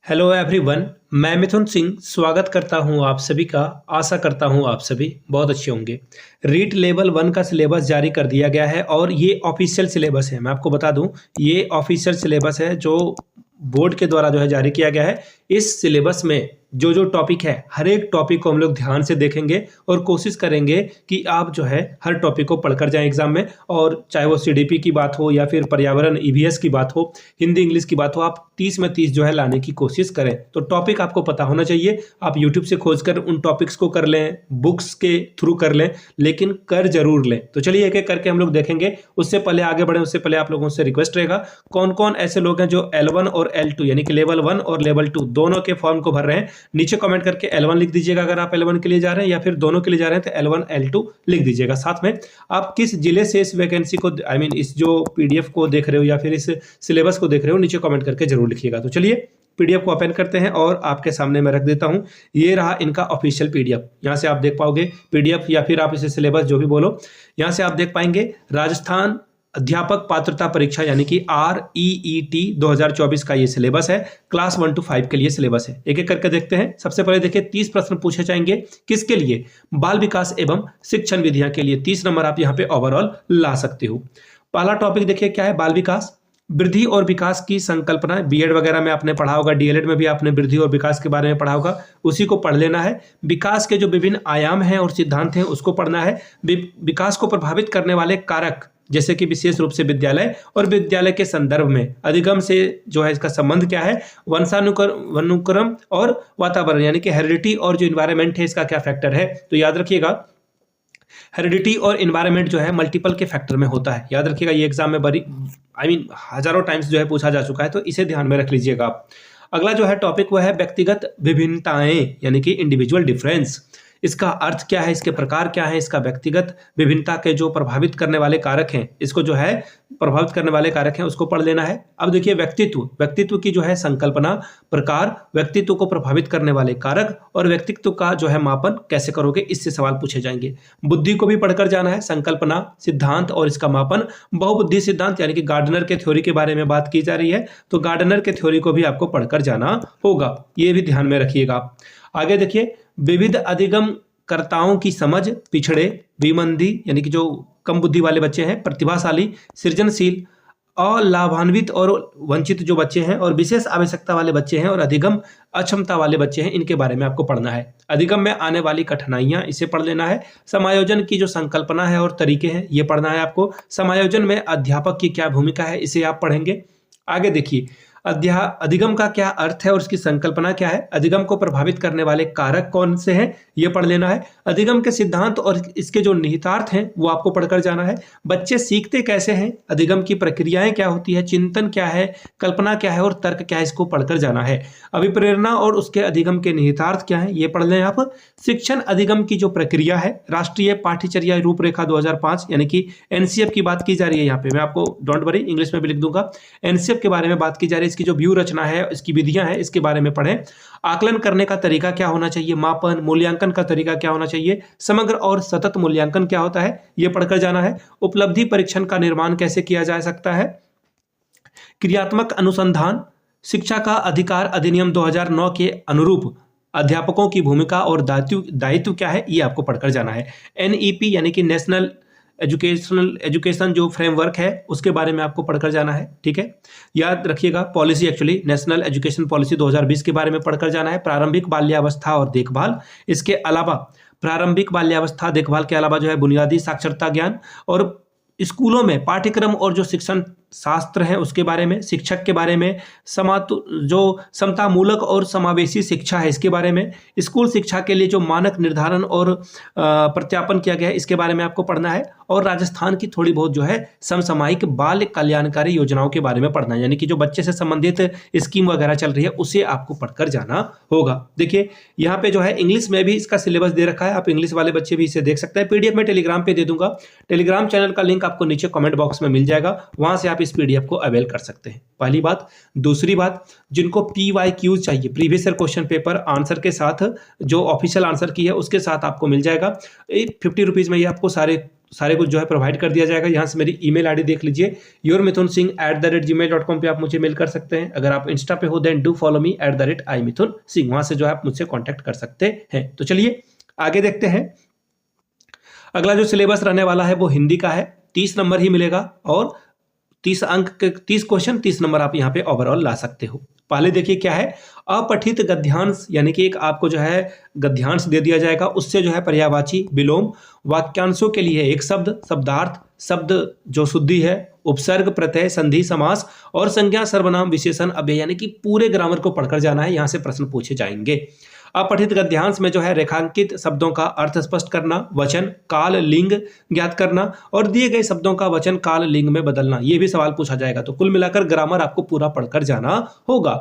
Hello everyone. मैं मिथुन सिंह स्वागत करता हूं आप सभी का। आशा करता हूं आप सभी बहुत अच्छे होंगे। रीट लेवल 1 का सिलेबस जारी कर दिया गया है और ये ऑफिशियल सिलेबस है। मैं आपको बता दूं ये ऑफिशियल सिलेबस है जो बोर्ड के द्वारा जो है जारी किया गया है। इस सिलेबस में जो जो टॉपिक है हर एक टॉपिक को हम लोग ध्यान से देखेंगे और कोशिश करेंगे कि आप जो है हर टॉपिक को पढ़कर जाएं एग्जाम में। और चाहे वो सीडीपी की बात हो या फिर पर्यावरण ईवीएस की बात हो, हिंदी इंग्लिश की बात हो, आप 30 में 30 जो है लाने की कोशिश करें। तो टॉपिक आपको पता होना चाहिए। आप यूट्यूब से खोजकर उन टॉपिक्स को कर लें, बुक्स के थ्रू कर लें, लेकिन कर जरूर लें। तो चलिए एक एक करके हम लोग देखेंगे। उससे पहले आगे बढ़े उससे पहले आप लोगों से रिक्वेस्ट रहेगा, कौन कौन ऐसे लोग हैं जो L1 और L2 यानी कि लेवल 1 और लेवल 2 दोनों के फॉर्म को भर रहे हैं। नीचे कमेंट करके L1 लिख दीजिएगा अगर आप L1 के लिए जा रहे हैं, या फिर दोनों के लिए जा रहे हैं तो L1 L2 लिख दीजिएगा। साथ में आप किस जिले से इस वैकेंसी को इस जो पीडीएफ को देख रहे हो या फिर इस सिलेबस को देख रहे हो, नीचे कमेंट करके जरूर लिखिएगा। तो चलिए पीडीएफ को ओपन करते हैं और आपके सामने मैं रख देता हूं। ये रहा इनका ऑफिशियल पीडीएफ। यहां से आप देख पाओगे पीडीएफ या फिर आप इसे सिलेबस जो भी बोलो, यहां से आप देख पाएंगे राजस्थान अध्यापक पात्रता परीक्षा यानी कि REET 2024 का ये सिलेबस है। क्लास 1 to 5 के लिए सिलेबस है। एक एक करके देखते हैं। सबसे पहले देखिए 30 प्रश्न पूछे जाएंगे। किसके लिए? बाल विकास एवं शिक्षण विधियां के लिए 30 नंबर आप यहाँ पे ओवरऑल ला सकते हो। पहला टॉपिक देखिए क्या है, बाल विकास, वृद्धि और विकास की संकल्पना। बीएड वगैरह में आपने पढ़ा होगा, डीएलएड में भी आपने वृद्धि और विकास के बारे में पढ़ा होगा, उसी को पढ़ लेना है। विकास के जो विभिन्न आयाम हैं और सिद्धांत हैं उसको पढ़ना है। विकास को प्रभावित करने वाले कारक जैसे कि विशेष रूप से विद्यालय और विद्यालय के संदर्भ में अधिगम से जो है इसका संबंध क्या है, वंशानुक्रम और वातावरण यानी कि हेरिडिटी और जो इन्वायरमेंट है इसका क्या फैक्टर है। तो याद रखिएगा हेरिडिटी और इन्वायरमेंट जो है मल्टीपल के फैक्टर में होता है। याद रखिएगा ये एग्जाम में बड़ी हजारों टाइम्स जो है पूछा जा चुका है, तो इसे ध्यान में रख लीजिएगा आप। अगला जो है टॉपिक वह है व्यक्तिगत विभिन्नताएं यानी कि इंडिविजुअल डिफरेंस। इसका अर्थ क्या है, इसके प्रकार क्या है, इसका व्यक्तिगत विभिन्नता के जो प्रभावित करने वाले कारक हैं, इसको जो है प्रभावित करने वाले कारक हैं उसको पढ़ लेना है। अब देखिए व्यक्तित्व की जो है संकल्पना, प्रकार, व्यक्तित्व को प्रभावित करने वाले कारक और व्यक्तित्व का जो है मापन कैसे करोगे, इससे सवाल पूछे जाएंगे। बुद्धि को भी पढ़कर जाना है, संकल्पना, सिद्धांत और इसका मापन। बहुबुद्धि सिद्धांत यानी कि गार्डनर के थ्योरी के बारे में बात की जा रही है, तो गार्डनर के थ्योरी को भी आपको पढ़कर जाना होगा, ये भी ध्यान में रखिएगा। आगे देखिए विविध अधिगमकर्ताओं की समझ, पिछड़े, विमंदी यानी कि जो कम बुद्धि वाले बच्चे हैं, प्रतिभाशाली, सृजनशील, अलाभान्वित और वंचित जो बच्चे हैं, और विशेष आवश्यकता वाले बच्चे हैं, और अधिगम अक्षमता वाले बच्चे हैं, इनके बारे में आपको पढ़ना है। अधिगम में आने वाली कठिनाइयां, इसे पढ़ लेना है। समायोजन की जो संकल्पना है और तरीके हैं ये पढ़ना है आपको। समायोजन में अध्यापक की क्या भूमिका है, इसे आप पढ़ेंगे। आगे देखिए अधिगम का क्या अर्थ है और उसकी संकल्पना क्या है। अधिगम को प्रभावित करने वाले कारक कौन से हैं ये पढ़ लेना है। अधिगम के सिद्धांत और इसके जो निहितार्थ हैं वो आपको पढ़कर जाना है। बच्चे सीखते कैसे हैं, अधिगम की प्रक्रियाएं क्या होती है, चिंतन क्या है, कल्पना क्या है और तर्क क्या है, इसको पढ़कर जाना है। अभिप्रेरणा और उसके अधिगम के निहितार्थ क्या है ये पढ़ लें आप। शिक्षण अधिगम की जो प्रक्रिया है, राष्ट्रीय पाठ्यचर्या रूपरेखा 2005 यानी कि एनसीएफ की बात की जा रही है। यहाँ पे मैं आपको डोंट वरी इंग्लिश में भी लिख दूंगा, एनसीएफ के बारे में बात की जा रही है। इसकी जो व्यू रचना है, इसकी विधियां हैं, इसके बारे में पढ़ें। आकलन करने का तरीका क्या होना चाहिए, मापन मूल्यांकन का तरीका क्या होना चाहिए, समग्र और सतत मूल्यांकन क्या होता है यह पढ़कर जाना है। उपलब्धि परीक्षण का निर्माण कैसे किया जा सकता है, क्रियात्मक अनुसंधान, शिक्षा का अधिकार अधिनियम 2009 के अनुरूप अध्यापकों की भूमिका और दायित्व क्या है ये आपको पढ़कर जाना है। NEP यानी कि नेशनल एजुकेशन जो फ्रेमवर्क है उसके बारे में आपको पढ़कर जाना है। ठीक है, याद रखिएगा policy actually national education policy 2020 के बारे में पढ़कर जाना है। प्रारंभिक बाल्यावस्था और देखभाल, इसके अलावा प्रारंभिक बाल्यावस्था देखभाल के अलावा जो है बुनियादी साक्षरता ज्ञान और स्कूलों में पाठ्यक्रम और जो शिक्षण शास्त्र है उसके बारे में, शिक्षक के बारे में, जो समतामूलक और समावेशी शिक्षा है इसके बारे में, स्कूल शिक्षा के लिए जो मानक निर्धारण और प्रत्यापन किया गया है इसके बारे में आपको पढ़ना है। और राजस्थान की थोड़ी बहुत जो है समसामयिक बाल कल्याणकारी योजनाओं के बारे में पढ़ना है, यानी कि जो बच्चे से संबंधित स्कीम वगैरह चल रही है उसे आपको पढ़कर जाना होगा। देखिए यहाँ पे जो है इंग्लिश में भी इसका सिलेबस दे रखा है, आप इंग्लिश वाले बच्चे भी इसे देख सकते हैं। पीडीएफ में टेलीग्राम पे दे दूंगा, टेलीग्राम चैनल का लिंक आपको नीचे कमेंट बॉक्स में मिल जाएगा, वहां से आप आप इस पीडीएफ को अवेल कर सकते हैं, पहली बात। दूसरी बात, जिनको PYQ चाहिए, previous year question paper answer के साथ, जो ऑफिशियल आंसर की है उसके साथ आपको मिल जाएगा। 50 रुपीज़ में ये आपको सारे कुछ जो है प्रोवाइड कर दिया जाएगा। यहाँ से मेरी ईमेल आईडी देख लीजिए, yourmithunsingh@gmail.com पे आप मुझे मेल कर सकते हैं। अगर आप इंस्टा पे हो then do follow me @imithunsingh, वहाँ से जो है आप मुझसे कॉन्टैक्ट कर सकते हैं। तो चलिए आगे देखते हैं। अगला जो सिलेबस रहने वाला है वो हिंदी का है, 30 नंबर ही मिलेगा और 30 अंक के 30 क्वेश्चन, 30 नंबर आप यहाँ पे ओवरऑल ला सकते हो। पहले देखिए क्या है, अपठित गद्यांश, यानी कि एक आपको जो है गद्यांश दे दिया जाएगा, उससे जो है पर्यायवाची विलोम, वाक्यांशों के लिए एक शब्द, शब्दार्थ, शब्द जो शुद्धि है, उपसर्ग, प्रत्यय, संधि, समास और संज्ञा, सर्वनाम, विशेषण, अव्यय, यानी कि पूरे ग्रामर को पढ़कर जाना है। यहाँ से प्रश्न पूछे जाएंगे। अपठित गद्यांश में जो है रेखांकित शब्दों का अर्थ स्पष्ट करना, वचन, काल, लिंग ज्ञात करना और दिए गए शब्दों का वचन, काल, लिंग में बदलना, ये भी सवाल पूछा जाएगा। तो कुल मिलाकर ग्रामर आपको पूरा पढ़कर जाना होगा।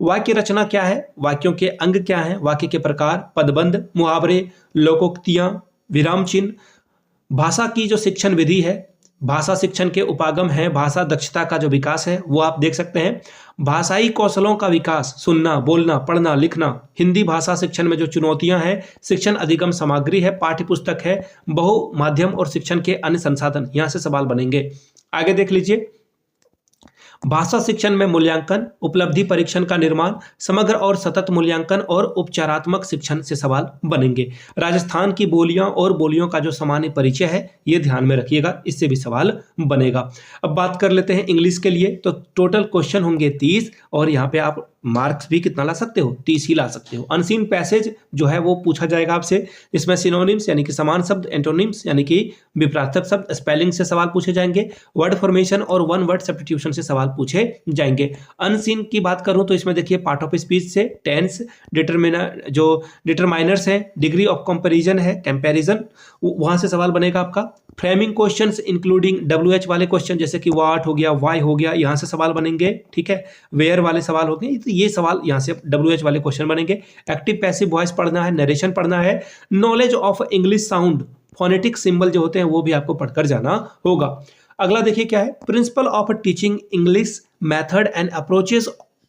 वाक्य रचना क्या है, वाक्यों के अंग क्या है, वाक्य के प्रकार, पदबंध, मुहावरे, लोकोक्तियां, विराम चिन्ह, भाषा की जो शिक्षण विधि है, भाषा शिक्षण के उपागम है, भाषा दक्षता का जो विकास है वो आप देख सकते हैं, भाषाई कौशलों का विकास, सुनना, बोलना, पढ़ना, लिखना, हिंदी भाषा शिक्षण में जो चुनौतियां हैं, शिक्षण अधिगम सामग्री है, पाठ्य पुस्तक है, बहु माध्यम और शिक्षण के अन्य संसाधन, यहां से सवाल बनेंगे। आगे देख लीजिए, भाषा शिक्षण में मूल्यांकन, उपलब्धि परीक्षण का निर्माण, समग्र और सतत मूल्यांकन और उपचारात्मक शिक्षण से सवाल बनेंगे। राजस्थान की बोलियां और बोलियों का जो सामान्य परिचय है ये ध्यान में रखिएगा, इससे भी सवाल बनेगा। अब बात कर लेते हैं इंग्लिश के लिए, तो टोटल क्वेश्चन होंगे 30 और यहाँ पे आप मार्क्स भी कितना ला सकते हो, 30 ही ला सकते हो। अनसीन पैसेज जो है वो पूछा जाएगा आपसे, इसमें सिनोनिम्स यानी कि समान शब्द, एंटोनिम्स यानी कि विपरीतार्थक शब्द, स्पेलिंग से सवाल पूछे जाएंगे, वर्ड फॉर्मेशन और वन वर्ड सब्स्टिट्यूशन से सवाल पूछे जाएंगे। अनसीन की बात करूं तो इसमें देखिए पार्ट ऑफ स्पीच से, टेंस, डिटरमाइनर्स है, डिग्री ऑफ कंपैरिजन है, कंपैरिजन, वहां से सवाल बनेगा आपका। फ्रेमिंग क्वेश्चंस इंक्लूडिंग WH वाले क्वेश्चन जैसे कि व्हाट हो गया, व्हाई हो गया, यहाँ से सवाल बनेंगे, ठीक है। वेयर वाले सवाल हो गए, तो ये सवाल यहाँ से WH वाले क्वेश्चन बनेंगे। एक्टिव पैसिव वॉइस पढ़ना है, नरेशन पढ़ना है, knowledge of English sound, phonetic symbol जो होते हैं वो भी आपको पढ़कर जाना होगा। अगला देखिए क्या है, principle of teaching English, method and approaches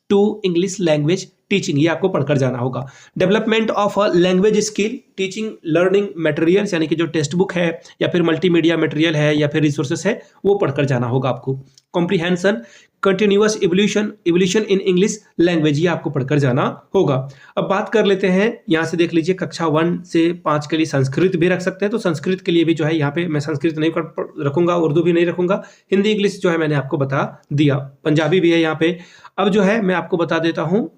to English language teaching, ये आपको पढ़कर जाना होगा। Development of language skill, teaching learning materials यानी कि जो टेक्स्ट बुक है या फिर मल्टीमीडिया मटेरियल है या फिर रिसोर्सेस है वो पढ़कर जाना होगा आपको। Comprehension, continuous evolution in English language, ये आपको पढ़कर जाना होगा। अब बात कर लेते हैं, यहाँ से देख लीजिए कक्षा 1 से 5 के लिए संस्कृत भी रख सकते हैं, तो संस्कृत के लिए भी जो है यहाँ पे मैं संस्कृत नहीं रखूंगा, उर्दू भी नहीं रखूंगा, हिंदी इंग्लिश जो है मैंने आपको बता दिया, पंजाबी भी है यहाँ पे। अब जो है मैं आपको बता देता हूँ,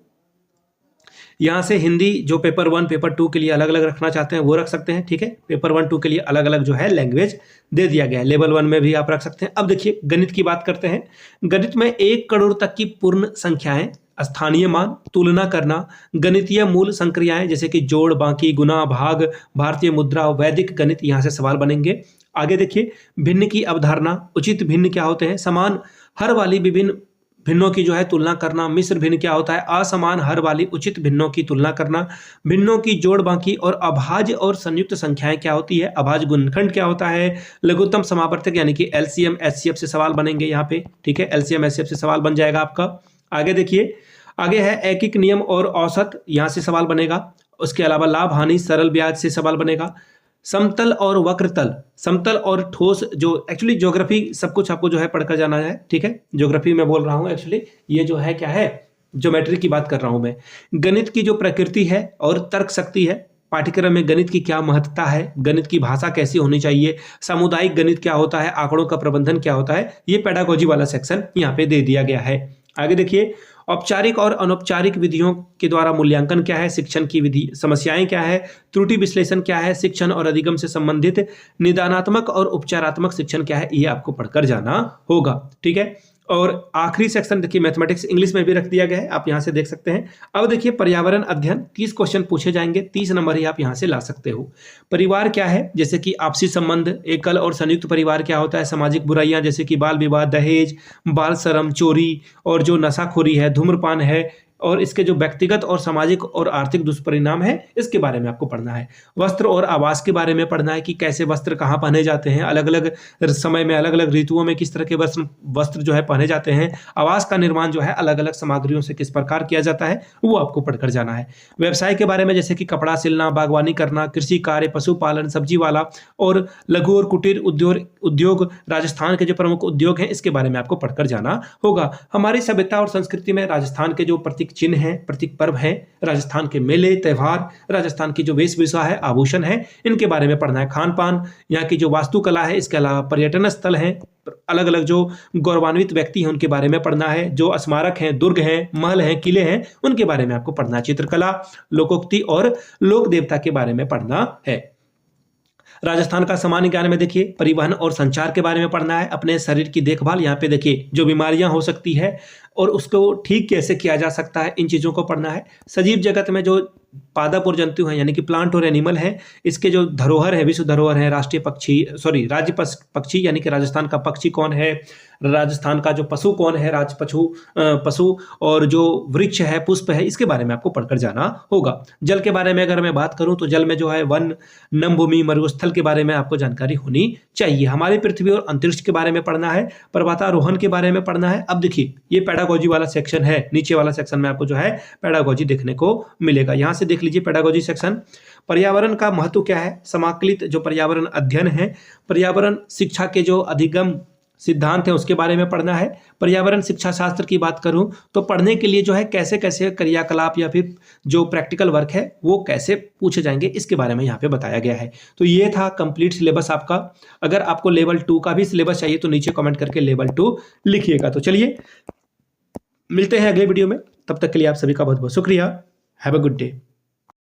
यहाँ से हिंदी जो पेपर 1 पेपर 2 के लिए अलग अलग रखना चाहते हैं वो रख सकते हैं, ठीक है। पेपर 1 2 के लिए अलग अलग जो है लैंग्वेज दे दिया गया है, लेवल 1 में भी आप रख सकते हैं। अब देखिए गणित की बात करते हैं। गणित में 1 करोड़ तक की पूर्ण संख्याएं, स्थानीय मान, तुलना करना, गणितीय मूल संक्रियाएं जैसे कि जोड़, बाकी, गुना, भाग, भारतीय मुद्रा, वैदिक गणित, यहाँ से सवाल बनेंगे। आगे देखिए भिन्न की अवधारणा, उचित भिन्न क्या होते हैं, समान हर वाली विभिन्न भिन्नों की जो है तुलना करना, मिश्र भिन्न क्या होता है, असमान हर वाली उचित भिन्नों की तुलना करना, भिन्नों की जोड़ बाकी और अभाज्य और संयुक्त संख्याएं क्या होती है, अभाज्य गुणनखंड क्या होता है, लघुत्तम समावर्तक यानी कि LCM HCF से सवाल बनेंगे यहाँ पे, ठीक है। LCM HCF से सवाल बन जाएगा आपका। आगे देखिए, आगे है एकीक नियम और औसत, यहाँ से सवाल बनेगा। उसके अलावा लाभ हानि सरल ब्याज से सवाल बनेगा। समतल और वक्रतल, समतल और ठोस, जो एक्चुअली ज्योग्राफी सब कुछ आपको जो है पढ़कर जाना है, ठीक है। ज्योग्राफी में बोल रहा हूँ, एक्चुअली ये जो है क्या है, ज्योमेट्री की बात कर रहा हूँ मैं। गणित की जो प्रकृति है और तर्क शक्ति है, पाठ्यक्रम में गणित की क्या महत्ता है, गणित की भाषा कैसी होनी चाहिए, सामुदायिक गणित क्या होता है, आंकड़ों का प्रबंधन क्या होता है, ये पेडागोजी वाला सेक्शन यहाँ पे दे दिया गया है। आगे देखिए, औपचारिक और अनौपचारिक विधियों के द्वारा मूल्यांकन क्या है, शिक्षण की विधि समस्याएं क्या है, त्रुटि विश्लेषण क्या है, शिक्षण और अधिगम से संबंधित निदानात्मक और उपचारात्मक शिक्षण क्या है, ये आपको पढ़कर जाना होगा, ठीक है। और आखिरी सेक्शन देखिए मैथमेटिक्स इंग्लिश में भी रख दिया गया है, आप यहाँ से देख सकते हैं। अब देखिए पर्यावरण अध्ययन, 30 क्वेश्चन पूछे जाएंगे, 30 नंबर ही आप यहाँ से ला सकते हो। परिवार क्या है, जैसे कि आपसी संबंध, एकल और संयुक्त परिवार क्या होता है, सामाजिक बुराइयां जैसे कि बाल विवाह, दहेज, बाल श्रम, चोरी और जो नशाखोरी है, धूम्रपान है, और इसके जो व्यक्तिगत और सामाजिक और आर्थिक दुष्परिणाम है इसके बारे में आपको पढ़ना है। वस्त्र और आवास के बारे में पढ़ना है कि कैसे वस्त्र कहाँ पहने जाते हैं, अलग अलग समय में अलग अलग ऋतुओं में किस तरह के वस्त्र जो है पहने जाते हैं। आवास का निर्माण जो है अलग अलग सामग्रियों से किस प्रकार किया जाता है वो आपको पढ़कर जाना है। व्यवसाय के बारे में जैसे कि कपड़ा सिलना, बागवानी करना, कृषि कार्य, पशुपालन, सब्जी वाला और लघु और कुटीर उद्योग राजस्थान के जो प्रमुख उद्योग हैं इसके बारे में आपको पढ़कर जाना होगा। हमारी सभ्यता और संस्कृति में राजस्थान के जो प्रतीक चिन्ह हैं, प्रतीक पर्व हैं, राजस्थान के मेले त्योहार, राजस्थान की जो वेशभूषा है, आभूषण है, इनके बारे में पढ़ना है। खान पान, यहाँ की जो वास्तुकला है, इसके अलावा पर्यटन स्थल है, अलग अलग जो गौरवान्वित व्यक्ति हैं उनके बारे में पढ़ना है। जो स्मारक हैं, दुर्ग हैं, महल हैं, किले हैं, उनके बारे में आपको पढ़ना है। चित्रकला, लोकोक्ति और लोक देवता के बारे में पढ़ना है। राजस्थान का सामान्य ज्ञान में देखिए परिवहन और संचार के बारे में पढ़ना है। अपने शरीर की देखभाल, यहाँ पे देखिए जो बीमारियां हो सकती है और उसको ठीक कैसे किया जा सकता है, इन चीज़ों को पढ़ना है। सजीव जगत में जो पादप और जंतु हैं यानी कि प्लांट और एनिमल है, इसके जो धरोहर है, विश्व धरोहर है, राज्य पक्षी यानी कि राजस्थान का पक्षी कौन है, राजस्थान का जो पशु कौन है, पशु और जो वृक्ष है, पुष्प है, इसके बारे में आपको पढ़कर जाना होगा। जल के बारे में अगर मैं बात करूं तो जल में जो है वन, नमभूमि, मरुस्थल के बारे में आपको जानकारी होनी चाहिए। हमारी पृथ्वी और अंतरिक्ष के बारे में पढ़ना है। पर्वतारोहण के बारे में पढ़ना है। अब देखिए ये पेडागोजी वाला सेक्शन है, नीचे वाला सेक्शन में आपको जो है पेडागोजी देखने को मिलेगा। यहाँ से देख लीजिए पेडागोजी सेक्शन। पर्यावरण का महत्व क्या है, समाकलित जो पर्यावरण अध्ययन है, पर्यावरण शिक्षा के जो अधिगम सिद्धांत है उसके बारे में पढ़ना है। पर्यावरण शिक्षा शास्त्र की बात करूं तो पढ़ने के लिए जो है कैसे कैसे क्रियाकलाप या फिर जो प्रैक्टिकल वर्क है वो कैसे पूछे जाएंगे इसके बारे में यहाँ पे बताया गया है। तो ये था कंप्लीट सिलेबस आपका। अगर आपको लेवल 2 का भी सिलेबस चाहिए तो नीचे कमेंट करके लेवल 2 लिखिएगा। तो चलिए मिलते हैं अगले वीडियो में, तब तक के लिए आप सभी का बहुत बहुत शुक्रिया। Have a good day.